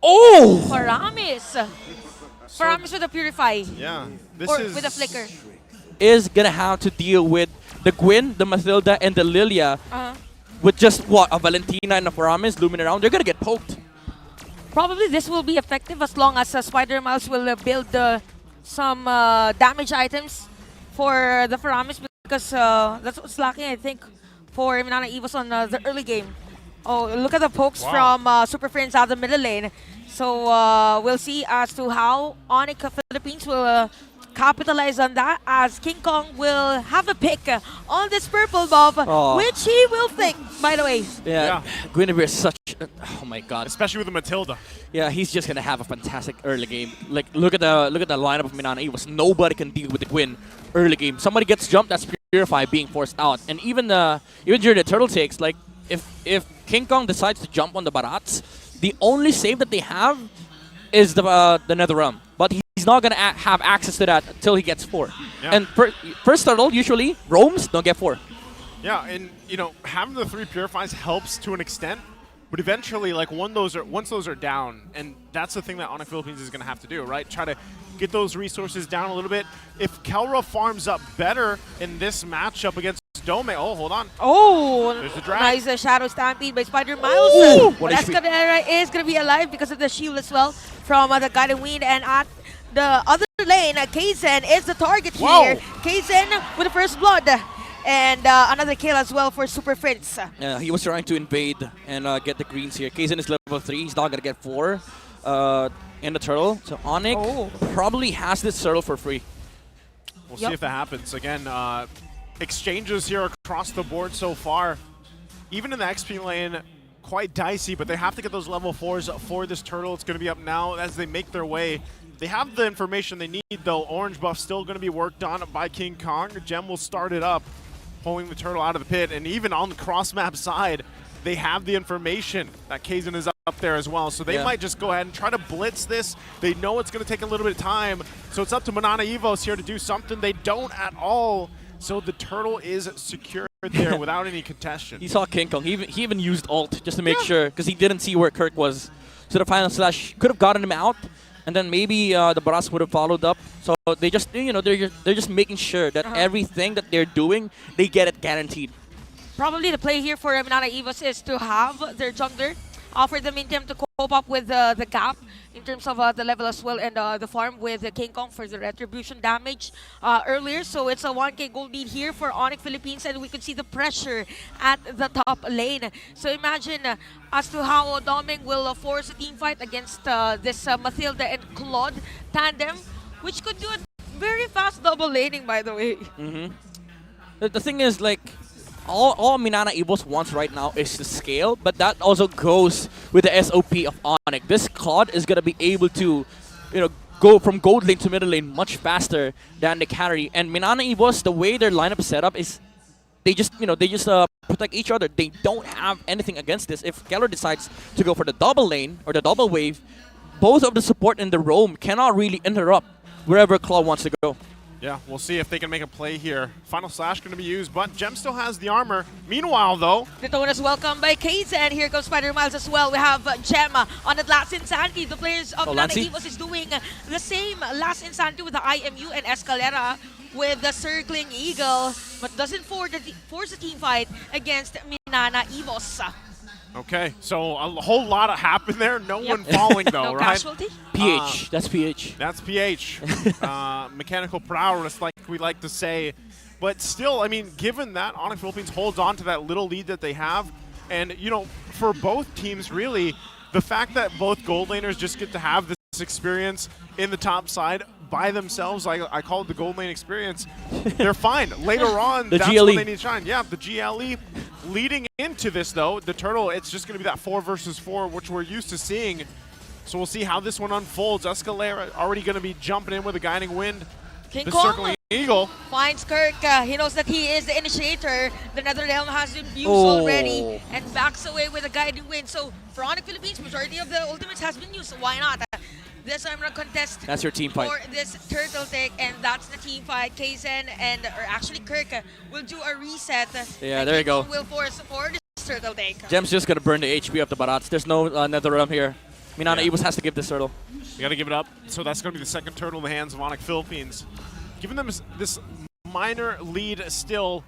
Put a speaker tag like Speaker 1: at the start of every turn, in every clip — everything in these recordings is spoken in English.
Speaker 1: Oh!
Speaker 2: Paramis. Paramis with a Purify.
Speaker 3: Yeah, this
Speaker 2: Or
Speaker 3: is
Speaker 2: with a Flicker.
Speaker 1: Is gonna have to deal with the Gwyn, the Mathilda, and the Lilia
Speaker 2: Uh-huh.
Speaker 1: with just what? A Valentina and a Paramis looming around. They're gonna get poked.
Speaker 2: Probably this will be effective as long as Spider Miles will build some damage items for the Paramis because that's what's lacking, I think, for Minana Evos on the early game. Oh, look at the pokes from Super Friends out of the middle lane. So we'll see as to how Onic Philippines will capitalize on that as King Kong will have a pick on this purple buff, which he will think, by the way.
Speaker 1: Yeah, Guinevere is such. Oh my God.
Speaker 3: especially with the Matilda.
Speaker 1: Yeah, he's just gonna have a fantastic early game. Like, look at the lineup of Minana Evos. Nobody can deal with the Gwyn early game. Somebody gets jumped, that's Purify being forced out. And even during the turtle takes, like if King Kong decides to jump on the Barats, the only save that they have is the Nether Realm. But he's not gonna have access to that until he gets 4.
Speaker 3: Yeah.
Speaker 1: And first turtle usually roams, don't get 4.
Speaker 3: Yeah, and you know, having the 3 Purifies helps to an extent, but eventually, like once those are down, and that's the thing that Onic Philippines is going to have to do, right? Try to get those resources down a little bit. If Kelra farms up better in this matchup against Dome, oh, hold on.
Speaker 2: Oh,
Speaker 3: There's the drag.
Speaker 2: nice Shadow Stampede by Spider Miles.
Speaker 1: What
Speaker 2: But
Speaker 1: HP.
Speaker 2: Escalera is going to be alive because of the shield as well from the Guiding Wind. And at the other lane, Kaizen is the target here. Kaizen with the first blood. And another kill as well for Super Friends.
Speaker 1: Yeah, he was trying to invade and get the greens here. Kaizen is level 3. He's not gonna get 4 in the turtle. So Onic probably has this turtle for free.
Speaker 3: We'll see if that happens. Again, exchanges here across the board so far. Even in the XP lane, quite dicey, but they have to get those level 4s for this turtle. It's going to be up now as they make their way. They have the information they need, though. Orange buff still going to be worked on by King Kong. Gem will start it up, pulling the turtle out of the pit. And even on the cross-map side, they have the information that Kaizen is up there as well. So they might just go ahead and try to blitz this. They know it's going to take a little bit of time. So it's up to Minana Evos here to do something. They don't at all. So the turtle is secured there without any contention.
Speaker 1: He saw King Kong. He even used ult just to make sure, because he didn't see where Kirk was. So the final slash could have gotten him out, and then maybe the Baras would have followed up. So they just, they're just making sure that everything that they're doing, they get it guaranteed.
Speaker 2: Probably the play here for Minana Evos is to have their jungler offer them in time to cope up with the gap in terms of the level as well, and the farm with King Kong for the retribution damage earlier. So it's a 1k gold lead here for Onic Philippines, and we could see the pressure at the top lane. So imagine as to how Doming will force a team fight against this Mathilda and Claude tandem, which could do a very fast double laning, by the way.
Speaker 1: The thing is, like, all Minana Evos wants right now is to scale, but that also goes with the SOP of Onic. This Claude is gonna be able to, go from gold lane to middle lane much faster than the carry. And Minana Evos, the way their lineup is set up is, they just protect each other. They don't have anything against this. If Keller decides to go for the double lane or the double wave, both of the support and the roam cannot really interrupt wherever Claude wants to go.
Speaker 3: Yeah, we'll see if they can make a play here. Final Slash going to be used, but Gem still has the armor. Meanwhile, though,
Speaker 2: The tone is welcomed by Kaizen. Here comes Spider Miles as well. We have Gemma on the last Insanity. The players of Minana Evos is doing the same last Insanity with the IMU and Escalera with the Circling Eagle, but doesn't force a team fight against Minana Evos.
Speaker 3: okay, so a whole lot of happened there. No one falling, though,
Speaker 2: No
Speaker 3: right?
Speaker 2: casualty?
Speaker 1: PH, that's PH.
Speaker 3: That's PH. Mechanical prowess, like we like to say. But still, I mean, given that Onic Philippines holds on to that little lead that they have, and, for both teams, really, the fact that both gold laners just get to have this experience in the top side by themselves, I call it the gold lane experience, they're fine. Later on,
Speaker 1: The
Speaker 3: that's
Speaker 1: GLE.
Speaker 3: when they need to shine. Yeah, the GLE. Leading into this, though, the turtle, it's just going to be that 4 versus 4, which we're used to seeing. So we'll see how this one unfolds. Escalera already going to be jumping in with a guiding wind.
Speaker 2: King
Speaker 3: The
Speaker 2: Kong
Speaker 3: circling eagle.
Speaker 2: finds Kirk. He knows that he is the initiator. The Nether Realm has been used already and backs away with a guiding wind. So for Onic Philippines, majority of the ultimates has been used. So why not? This I'm gonna contest.
Speaker 1: That's your team fight.
Speaker 2: For this turtle take, and that's the team fight. Kaizen or actually Kirk will do a reset.
Speaker 1: Yeah,
Speaker 2: and
Speaker 1: there you
Speaker 2: King
Speaker 1: go.
Speaker 2: Kong will force for this turtle take.
Speaker 1: Gem's just gonna burn the HP of the Barats. There's no Nether Realm here. Minana
Speaker 3: Yeah.
Speaker 1: Evos has to give this turtle.
Speaker 3: You got to give it up. So that's going to be the second turtle in the hands of Onic Philippines. Giving them this minor lead still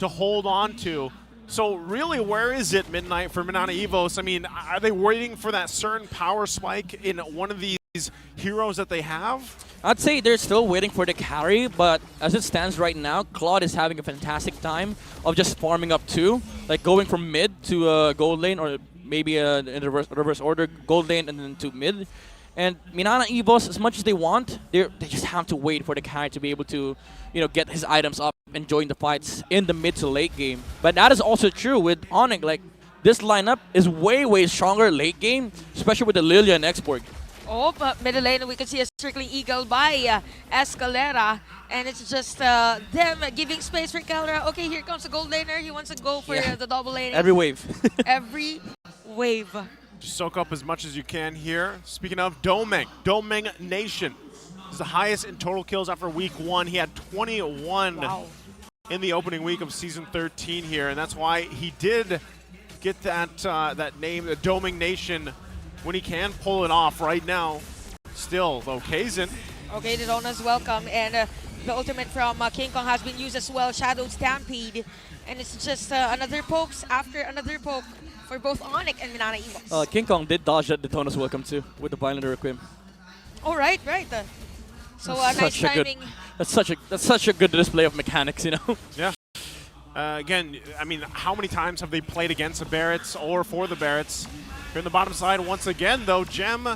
Speaker 3: to hold on to. So really, where is it, Midnight, for Minana Evos? I mean, are they waiting for that certain power spike in one of these heroes that they have?
Speaker 1: I'd say they're still waiting for the carry, but as it stands right now, Claude is having a fantastic time of just farming up two, like going from mid to gold lane, or maybe in reverse order, gold lane and then to mid. And Minana Evos, as much as they want, they just have to wait for the carry to be able to, get his items up and join the fights in the mid to late game. But that is also true with Onic. Like, this lineup is way stronger late game, especially with the Lilia and Exborg.
Speaker 2: Oh, but middle lane, we can see a circling eagle by Escalera. And it's just them giving space for Calera. Okay, here comes the gold laner. He wants to go for the double lane.
Speaker 1: Every wave.
Speaker 2: Every wave.
Speaker 3: Just soak up as much as you can here. Speaking of Domeng Nation is the highest in total kills after week 1. He had 21 in the opening week of season 13 here, and that's why he did get that name, the Domeng Nation, when he can pull it off right now. Still, though, Kazin.
Speaker 2: Okay, the donuts welcome, and the ultimate from King Kong has been used as well, Shadow Stampede, and it's just another pokes after another poke for both Onic and Minana Evos.
Speaker 1: King Kong did dodge that Detona's welcome too with the Violent Requiem.
Speaker 2: Oh, right. So nice timing.
Speaker 1: That's such a good display of mechanics,
Speaker 3: Yeah. Again, I mean, how many times have they played against the Barretts or for the Barretts? Here on the bottom side, once again, though, Gem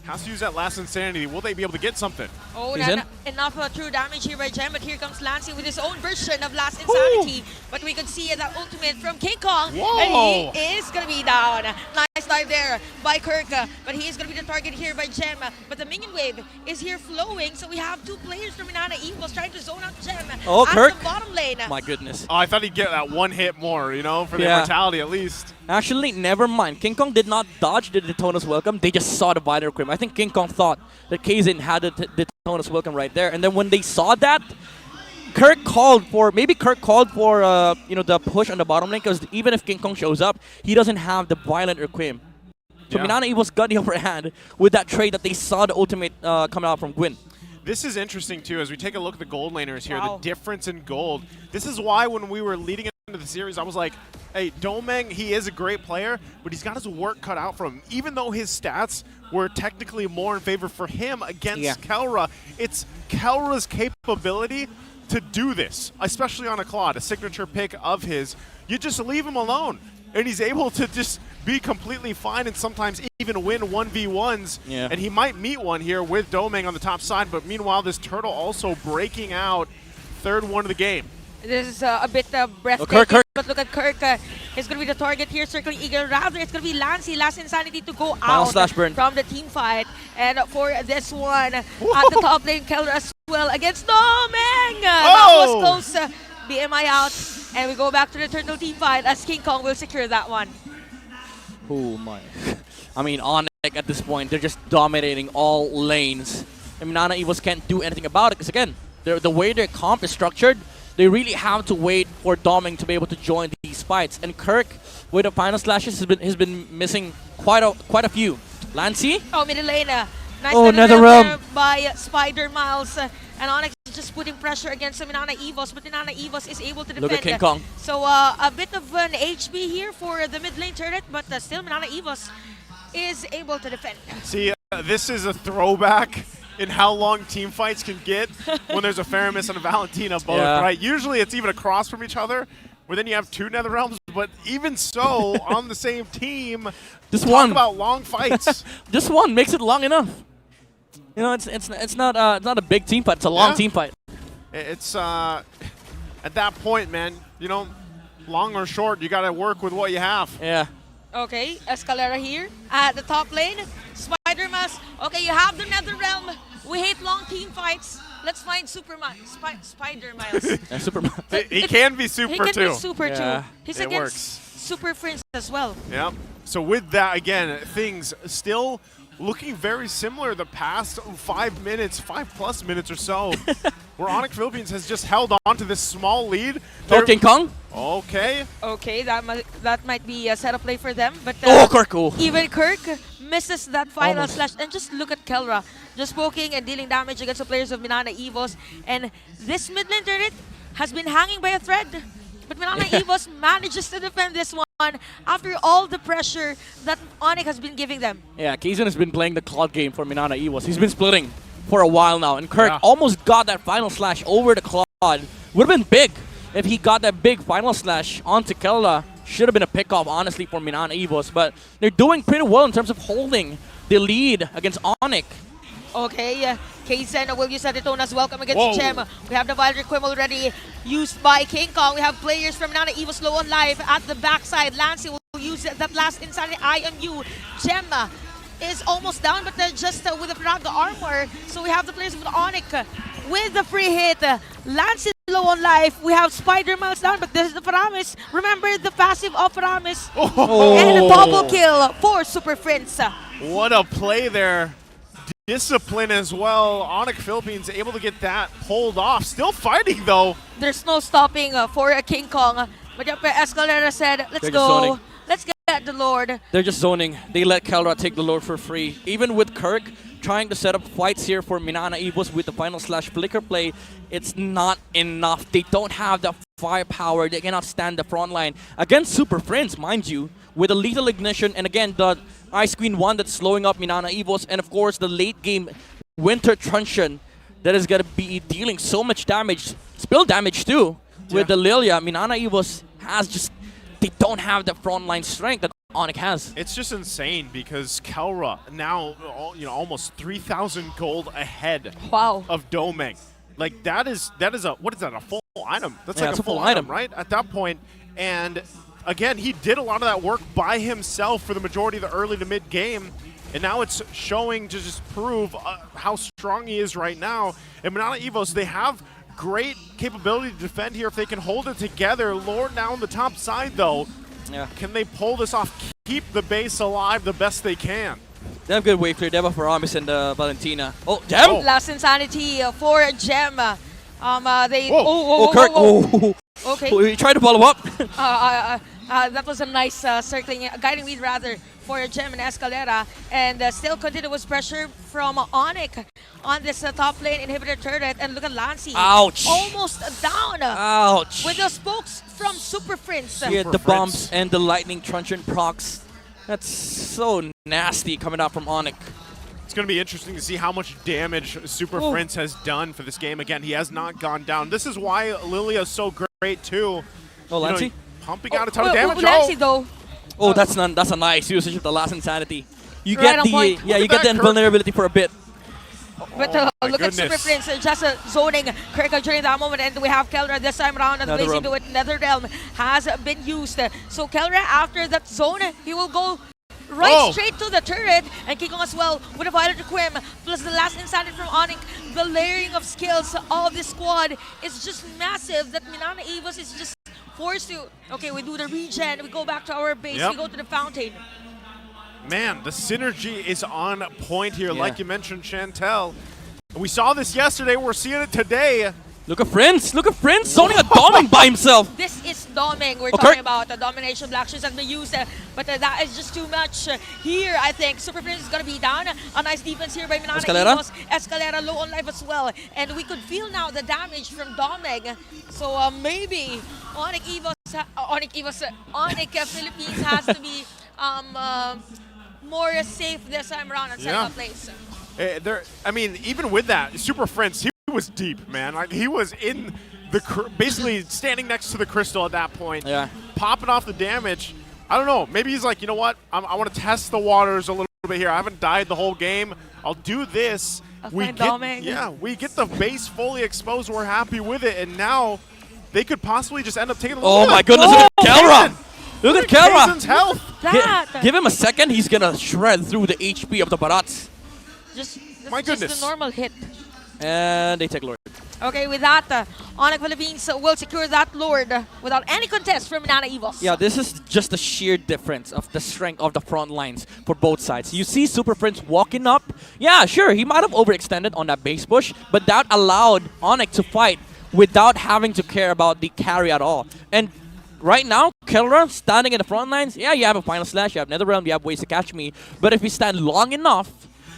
Speaker 3: has to use that last Insanity. Will they be able to get something?
Speaker 2: Oh, enough true damage here by Gem, but here comes Lancey with his own version of Last Insanity. But we could see that ultimate from King Kong, and he is going to be down. Nice dive there by Kirk, but he is going to be the target here by Gem. But the minion wave is here flowing, so we have two players from Minana Evos trying to zone out Gem at
Speaker 1: Kirk.
Speaker 2: the bottom lane.
Speaker 1: My goodness.
Speaker 3: Oh, I thought he'd get that one hit more, for the immortality at least.
Speaker 1: Actually, never mind. King Kong did not dodge the Detona's welcome. They just saw the Violent Requiem. I think King Kong thought that Kazin had the Detona's welcome right there. And then when they saw that, Kirk called for the push on the bottom lane, because even if King Kong shows up, he doesn't have the Violent Requiem. So Minana Evos got the upper hand with that trade that they saw the ultimate coming out from Gwyn.
Speaker 3: This is interesting, too, as we take a look at the gold laners here, the difference in gold. This is why when we were leading into the series, I was like, hey, Domeng, he is a great player, but he's got his work cut out for him. Even though his stats were technically more in favor for him against Kelra, it's Kelra's capability to do this, especially on a Claude, a signature pick of his. You just leave him alone, and he's able to just be completely fine and sometimes even win 1v1s. And he might meet one here with Domeng on the top side, but meanwhile, this turtle also breaking out third one of the game.
Speaker 2: This is a bit breathtaking,
Speaker 1: Kirk.
Speaker 2: but look at Kirk. He's going to be the target here, circling eagle. Rather, it's going to be Lancey, Last Insanity, to go out from the team fight. And for this one, at the top lane, Keller as well against Domeng. That was close. BMI out. And we go back to the turtle team fight as King Kong will secure that one.
Speaker 1: Oh my. I mean, Onic at this point, they're just dominating all lanes. And Minana Evos can't do anything about it, because again, the way their comp is structured, they really have to wait for Domeng to be able to join these fights. And Kirk, with the final slashes, has been missing quite a few. Lancey?
Speaker 2: Oh, middle lane. Nice
Speaker 1: Netherrealm
Speaker 2: by Spider Miles. And Onyx is just putting pressure against Minana Evos, but Minana Evos is able to defend.
Speaker 1: Look at King Kong.
Speaker 2: So a bit of an HB here for the mid lane turret, but still Minana Evos is able to defend.
Speaker 3: See, this is a throwback in how long team fights can get when there's a Faramis and a Valentina both, right? Usually it's even across from each other, where then you have two Netherrealms, but even so, on the same team, talk about long fights.
Speaker 1: This one makes it long enough. It's not a big team fight, it's a long team fight.
Speaker 3: It's at that point, man, long or short, you got to work with what you have.
Speaker 1: Yeah.
Speaker 2: Okay, Escalera here at the top lane. Spider-Mas. Okay, you have the Netherrealm. We hate long team fights. Let's find Spider-Miles.
Speaker 1: Super.
Speaker 3: He can be super too.
Speaker 2: He can be super too. He's
Speaker 3: it
Speaker 2: against
Speaker 3: works.
Speaker 2: Super Prince as well.
Speaker 3: Yep. So with that, again, things still looking very similar the past 5 minutes, 5+ minutes or so, where Onic Philippines has just held on to this small lead.
Speaker 1: King Kong?
Speaker 3: Okay.
Speaker 2: Okay, that might be a setup play for them, but
Speaker 1: Kirk.
Speaker 2: even Kirk misses that final
Speaker 1: Almost.
Speaker 2: slash. And just look at Kelra, just poking and dealing damage against the players of Minana Evos. And this mid lane turret has been hanging by a thread. But Minana Evos manages to defend this one after all the pressure that Onic has been giving them.
Speaker 1: Yeah, Kazan has been playing the Cloud game for Minana Evos. He's been splitting for a while now, and Kirk
Speaker 3: Yeah.
Speaker 1: almost got that final slash over the Cloud. Would have been big if he got that big final slash onto Kelda. Should have been a pickoff, honestly, for Minana Evos, but they're doing pretty well in terms of holding the lead against Onic.
Speaker 2: Okay, Kaysen will use Adetone as welcome against
Speaker 3: Whoa.
Speaker 2: Gem. We have the Violet Requiem already used by King Kong. We have players from Minana Evos low on life at the backside. Lancey will use that last inside IMU. Gem is almost down, but just with the Praga armor. So we have the players with Onic with the free hit. Lancey low on life. We have Spider Mouse down, but this is the Faramis. Remember the passive of Faramis.
Speaker 3: Oh.
Speaker 2: And a double kill for Super Prince.
Speaker 3: What a play there. Discipline as well. Onic Philippines able to get that pulled off. Still fighting though.
Speaker 2: There's no stopping for King Kong. But Escalera said, let's
Speaker 1: They're just
Speaker 2: go.
Speaker 1: zoning.
Speaker 2: Let's get the Lord.
Speaker 1: They're just zoning. They let Kelra take the Lord for free. Even with Kirk trying to set up fights here for Minana Evos with the final slash flicker play, it's not enough. They don't have the firepower. They cannot stand the front line. Against Super Friends, mind you, with a lethal ignition, and again, the Ice Queen 1 that's slowing up Minana Evos, and of course, the late game Winter Truncheon that is going to be dealing so much damage, spill damage too, with the Lilia. Minana Evos has just, they don't have the frontline strength that Onic has.
Speaker 3: It's just insane because Kelra now, almost 3,000 gold ahead
Speaker 2: Wow.
Speaker 3: of Domeng. Like that is a, what is that, a full item? That's
Speaker 1: Yeah,
Speaker 3: like
Speaker 1: it's
Speaker 3: a full item, right? At that point. And again, he did a lot of that work by himself for the majority of the early to mid game. And now it's showing to just prove how strong he is right now. And Minana Evos, they have great capability to defend here if they can hold it together. Lord now on the top side though.
Speaker 1: Yeah.
Speaker 3: Can they pull this off? Keep the base alive the best they can.
Speaker 1: They have good wave clear. They have a Faramis and Valentina. Oh, Gem!
Speaker 3: Oh.
Speaker 2: Last Insanity for Gem. They.
Speaker 3: Whoa.
Speaker 1: Oh, Kirk! Oh.
Speaker 2: Okay.
Speaker 1: He tried to follow up.
Speaker 2: That was a nice circling, guiding lead rather for Gem and Escalera. And still continuous pressure from Onic on this top lane inhibitor turret. And look at Lancey.
Speaker 1: Ouch!
Speaker 2: Almost down.
Speaker 1: Ouch!
Speaker 2: With the spokes from Super Prince.
Speaker 1: Yeah,
Speaker 3: Super
Speaker 1: the bombs
Speaker 3: Prince.
Speaker 1: and the lightning truncheon procs. That's so nasty coming out from Onic.
Speaker 3: It's going to be interesting to see how much damage Super
Speaker 2: Oh.
Speaker 3: Prince has done for this game. Again, he has not gone down. This is why Lilia is so great too.
Speaker 1: Oh, Lancey?
Speaker 3: Pumping out a ton of damage.
Speaker 2: Lancey though.
Speaker 1: Oh, that's a nice usage of the last insanity. You
Speaker 2: Right
Speaker 1: get
Speaker 2: on
Speaker 1: the
Speaker 2: point.
Speaker 1: yeah,
Speaker 3: Look
Speaker 1: you
Speaker 3: at
Speaker 1: get
Speaker 3: that,
Speaker 1: the
Speaker 3: Kirk.
Speaker 1: invulnerability for a bit.
Speaker 2: But
Speaker 3: my
Speaker 2: look at Super
Speaker 3: goodness.
Speaker 2: Prince just zoning Kirk during that moment, and we have Kelra this time around, and
Speaker 1: Nether
Speaker 2: blazing
Speaker 1: Realm.
Speaker 2: to it. Nether Realm has been used. So Kelra, after that zone, he will go right
Speaker 3: Oh.
Speaker 2: straight to the turret, and King Kong as well with a Violet Requiem, plus the last insanity from Onic. The layering of skills of this squad is just massive that Minana Evos is just forced to, okay, we do the regen, we go back to our base,
Speaker 3: Yep.
Speaker 2: we go to the fountain.
Speaker 3: Man, the synergy is on point here,
Speaker 1: Yeah.
Speaker 3: like you mentioned, Chantel. We saw this yesterday. We're seeing it today.
Speaker 1: Look at Prince! Look at Prince zoning a doming by himself!
Speaker 2: This is doming. We're
Speaker 1: Okay.
Speaker 2: talking about the domination black shoes has been used, but that is just too much here. I think Super Prince is gonna be down. A nice defense here by Minana
Speaker 1: Escalera?
Speaker 2: Evos. Escalera low on life as well, and we could feel now the damage from doming. So maybe Onic Philippines has to be more safe this time around on
Speaker 3: Yeah.
Speaker 2: second place.
Speaker 3: I mean, even with that, Super Prince, he was deep, man. Like he was in the basically standing next to the crystal at that point,
Speaker 1: Yeah.
Speaker 3: popping off the damage. I don't know. Maybe he's like, you know what? I want to test the waters a little bit here. I haven't died the whole game. I'll do this.
Speaker 2: I'll find doming.
Speaker 3: We get the base fully exposed. We're happy with it, and now they could possibly just end up taking.
Speaker 1: Oh
Speaker 3: Look
Speaker 1: my
Speaker 3: at-
Speaker 1: goodness! Look at Kelra! Look at Kelra!
Speaker 3: Kaysen's health.
Speaker 2: That
Speaker 1: Give him a second, he's gonna shred through the HP of the Barats.
Speaker 2: just
Speaker 3: My
Speaker 2: just
Speaker 3: goodness.
Speaker 2: a normal hit.
Speaker 1: And they take Lord.
Speaker 2: Okay, with that, Onic Philippines will secure that Lord without any contest from Minana Evos.
Speaker 1: Yeah, this is just the sheer difference of the strength of the front lines for both sides. You see Super Prince walking up. Yeah, sure, he might have overextended on that base push, but that allowed Onic to fight without having to care about the carry at all. And right now, Kelra standing in the front lines, yeah, you have a Final Slash, you have Netherrealm, you have ways to catch me. But if you stand long enough,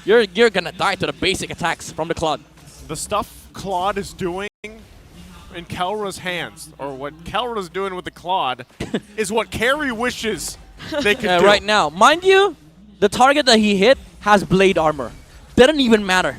Speaker 1: you're gonna die to the basic attacks from the Claude.
Speaker 3: The stuff Claude is doing in Kelra's hands, or what Kelra's doing with the Claude, is what Carry wishes they could do.
Speaker 1: Right now. Mind you, the target that he hit has blade armor. Didn't even matter.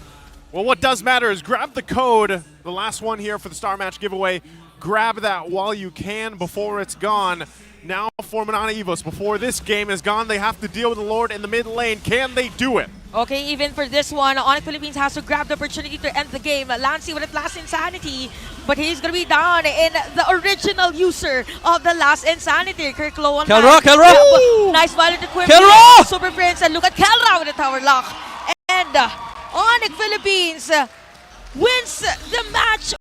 Speaker 3: Well, what does matter is grab the code, the last one here for the Star Match giveaway. Grab that while you can before it's gone. Now for Minana Evos, before this game is gone, they have to deal with the Lord in the mid lane. Can they do it?
Speaker 2: Okay, even for this one, Onic Philippines has to grab the opportunity to end the game. Lancey with the last Insanity, but he's going to be down in the original user of the last Insanity, Kirk Lowan.
Speaker 1: Kelra!
Speaker 2: Nice violent equipment.
Speaker 1: Kelra!
Speaker 2: Super Prince, and look at Kelra with the tower lock. And Onic Philippines wins the match